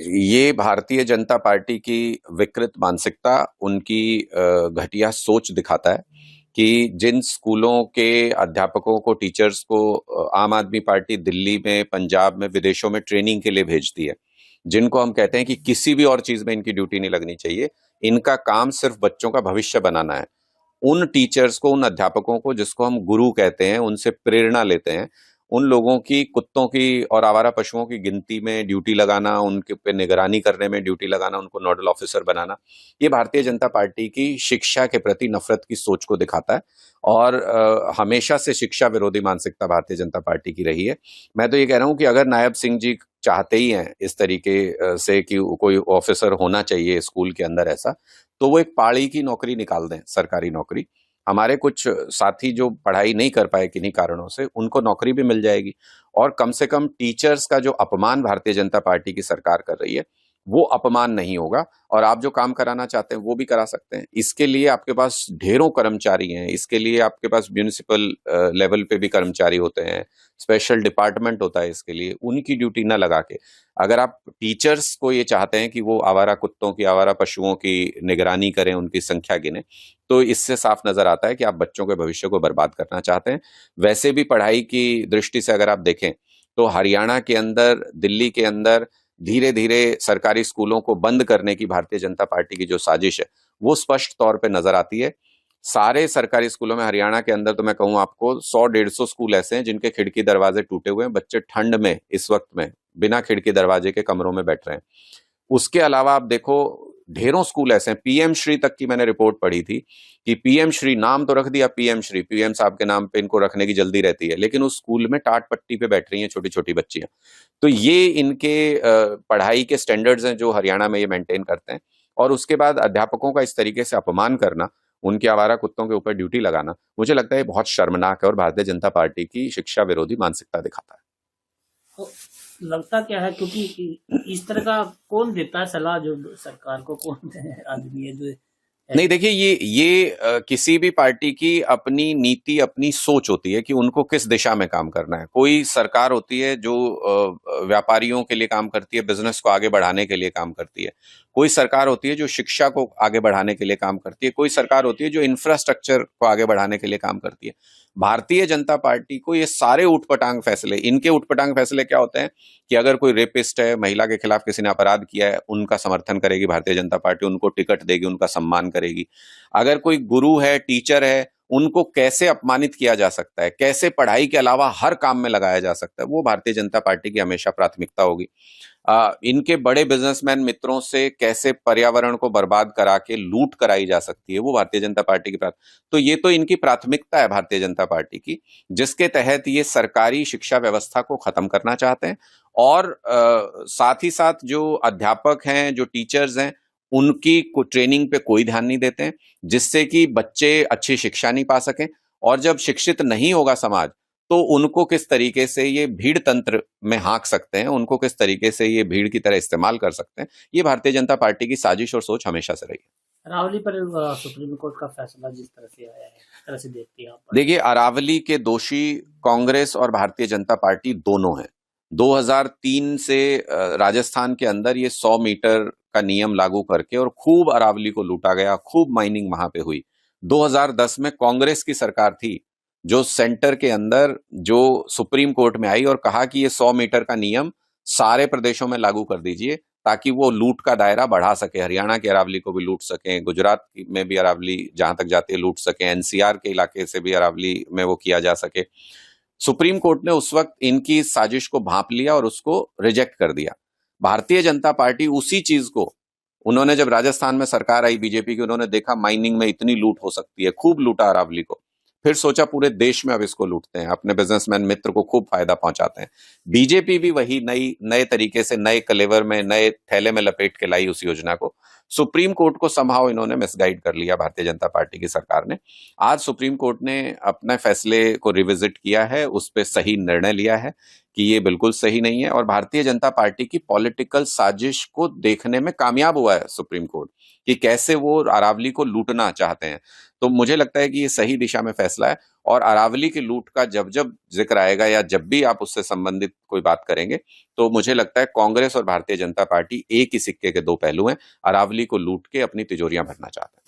ये भारतीय जनता पार्टी की विकृत मानसिकता, उनकी घटिया सोच दिखाता है कि जिन स्कूलों के अध्यापकों को, टीचर्स को आम आदमी पार्टी दिल्ली में, पंजाब में, विदेशों में ट्रेनिंग के लिए भेजती है, जिनको हम कहते हैं कि किसी भी और चीज में इनकी ड्यूटी नहीं लगनी चाहिए, इनका काम सिर्फ बच्चों का भविष्य बनाना है। उन टीचर्स को, उन अध्यापकों को जिसको हम गुरु कहते हैं, उनसे प्रेरणा लेते हैं, उन लोगों की कुत्तों की और आवारा पशुओं की गिनती में ड्यूटी लगाना, उनके पे निगरानी करने में ड्यूटी लगाना, उनको नोडल ऑफिसर बनाना, ये भारतीय जनता पार्टी की शिक्षा के प्रति नफरत की सोच को दिखाता है। और हमेशा से शिक्षा विरोधी मानसिकता भारतीय जनता पार्टी की रही है। मैं तो ये कह रहा हूं कि अगर नायब सिंह जी चाहते ही हैं इस तरीके से कि कोई ऑफिसर होना चाहिए स्कूल के अंदर ऐसा, तो वो एक पाड़ी की नौकरी निकाल दें, सरकारी नौकरी। हमारे कुछ साथी जो पढ़ाई नहीं कर पाए किन्हीं कारणों से, उनको नौकरी भी मिल जाएगी। और कम से कम टीचर्स का जो अपमान भारतीय जनता पार्टी की सरकार कर रही है, वो अपमान नहीं होगा। और आप जो काम कराना चाहते हैं वो भी करा सकते हैं। इसके लिए आपके पास ढेरों कर्मचारी हैं, इसके लिए आपके पास म्यूनिसिपल लेवल पे भी कर्मचारी होते हैं, स्पेशल डिपार्टमेंट होता है इसके लिए। उनकी ड्यूटी ना लगा के अगर आप टीचर्स को ये चाहते हैं कि वो आवारा कुत्तों की, आवारा पशुओं की निगरानी करें, उनकी संख्या गिने, तो इससे साफ नजर आता है कि आप बच्चों के भविष्य को बर्बाद करना चाहते हैं। वैसे भी पढ़ाई की दृष्टि से अगर आप देखें तो हरियाणा के अंदर, दिल्ली के अंदर धीरे धीरे सरकारी स्कूलों को बंद करने की भारतीय जनता पार्टी की जो साजिश है, वो स्पष्ट तौर पे नजर आती है। सारे सरकारी स्कूलों में हरियाणा के अंदर तो मैं कहूँ आपको 100-150 स्कूल ऐसे हैं जिनके खिड़की दरवाजे टूटे हुए हैं। बच्चे ठंड में इस वक्त में बिना खिड़की दरवाजे के कमरों में बैठ रहे हैं। उसके अलावा आप देखो, ढेरों स्कूल ऐसे हैं। पीएम श्री तक की मैंने रिपोर्ट पढ़ी थी कि पीएम श्री नाम तो रख दिया, पीएम श्री, पीएम साहब के नाम पे इनको रखने की जल्दी रहती है, लेकिन उस स्कूल में टाट पट्टी पे बैठ रही हैं छोटी छोटी बच्चियां। तो ये इनके पढ़ाई के स्टैंडर्ड्स हैं जो हरियाणा में ये मेंटेन करते हैं। और उसके बाद अध्यापकों का इस तरीके से अपमान करना, उनके आवारा कुत्तों के ऊपर ड्यूटी लगाना, मुझे लगता है बहुत शर्मनाक है और भारतीय जनता पार्टी की शिक्षा विरोधी मानसिकता दिखाता है। तो लगता क्या है, क्योंकि इस तरह का कौन देता है सलाह, जो सरकार को कौन आदमी है जो नहीं, देखिए, ये किसी भी पार्टी की अपनी नीति, अपनी सोच होती है कि उनको किस दिशा में काम करना है। कोई सरकार होती है जो व्यापारियों के लिए काम करती है, बिजनेस को आगे बढ़ाने के लिए काम करती है। कोई सरकार होती है जो शिक्षा को आगे बढ़ाने के लिए काम करती है। कोई सरकार होती है जो इंफ्रास्ट्रक्चर को आगे बढ़ाने के लिए काम करती है। भारतीय जनता पार्टी को ये सारे उठपटांग फैसले, इनके उठपटांग फैसले क्या होते हैं कि अगर कोई रेपिस्ट है, महिला के खिलाफ किसी ने अपराध किया है, उनका समर्थन करेगी भारतीय जनता पार्टी, उनको टिकट देगी, उनका सम्मान करेगी। अगर कोई गुरु है, टीचर है, उनको कैसे अपमानित किया जा सकता है, कैसे पढ़ाई के अलावा हर काम में लगाया जा सकता है, वो भारतीय जनता पार्टी की हमेशा प्राथमिकता होगी। इनके बड़े बिजनेसमैन मित्रों से कैसे पर्यावरण को बर्बाद करा के लूट कराई जा सकती है, वो भारतीय जनता पार्टी की तो ये तो इनकी प्राथमिकता है भारतीय जनता पार्टी की, जिसके तहत ये सरकारी शिक्षा व्यवस्था को खत्म करना चाहते हैं। और साथ ही साथ जो अध्यापक हैं, जो टीचर्स हैं, उनकी ट्रेनिंग पे कोई ध्यान नहीं देते हैं, जिससे कि बच्चे अच्छी शिक्षा नहीं पा सकें। और जब शिक्षित नहीं होगा समाज, तो उनको किस तरीके से ये भीड़ तंत्र में हाँक सकते हैं, उनको किस तरीके से ये भीड़ की तरह इस्तेमाल कर सकते हैं, ये भारतीय जनता पार्टी की साजिश और सोच हमेशा से रही है। रावली पर सुप्रीम कोर्ट का फैसला जिस तरह से आया है, किस तरह से देखती हैं आप? देखिए, अरावली के दोषी कांग्रेस और भारतीय जनता पार्टी दोनों हैं। 2003 से राजस्थान के अंदर ये 100 मीटर का नियम लागू करके और खूब अरावली को लूटा गया, खूब माइनिंग वहां पे हुई। 2010 में कांग्रेस की सरकार थी जो सेंटर के अंदर, जो सुप्रीम कोर्ट में आई और कहा कि ये 100 मीटर का नियम सारे प्रदेशों में लागू कर दीजिए, ताकि वो लूट का दायरा बढ़ा सके, हरियाणा की अरावली को भी लूट सकें, गुजरात में भी अरावली जहां तक जाती है लूट सकें, एनसीआर के इलाके से भी अरावली में वो किया जा सके। सुप्रीम कोर्ट ने उस वक्त इनकी साजिश को भांप लिया और उसको रिजेक्ट कर दिया। भारतीय जनता पार्टी उसी चीज को, उन्होंने जब राजस्थान में सरकार आई बीजेपी की, उन्होंने देखा माइनिंग में इतनी लूट हो सकती है, खूब लूटा अरावली को। फिर सोचा पूरे देश में अब इसको लूटते हैं, अपने बिजनेसमैन मित्र को खूब फायदा पहुंचाते हैं। बीजेपी भी वही नए तरीके से, नए कलेवर में, नए थैले में लपेट के लाई उस योजना को। सुप्रीम कोर्ट को समहाउ इन्होंने मिसगाइड कर लिया भारतीय जनता पार्टी की सरकार ने। आज सुप्रीम कोर्ट ने अपने फैसले को रिविजिट किया है, उस पर सही निर्णय लिया है कि ये बिल्कुल सही नहीं है। और भारतीय जनता पार्टी की पॉलिटिकल साजिश को देखने में कामयाब हुआ है सुप्रीम कोर्ट कि कैसे वो अरावली को लूटना चाहते हैं। तो मुझे लगता है कि ये सही दिशा में फैसला है। और अरावली की लूट का जब जब जिक्र आएगा या जब भी आप उससे संबंधित कोई बात करेंगे तो मुझे लगता है कांग्रेस और भारतीय जनता पार्टी एक ही सिक्के के दो पहलू हैं। अरावली को लूट के अपनी तिजोरियां भरना चाहते हैं।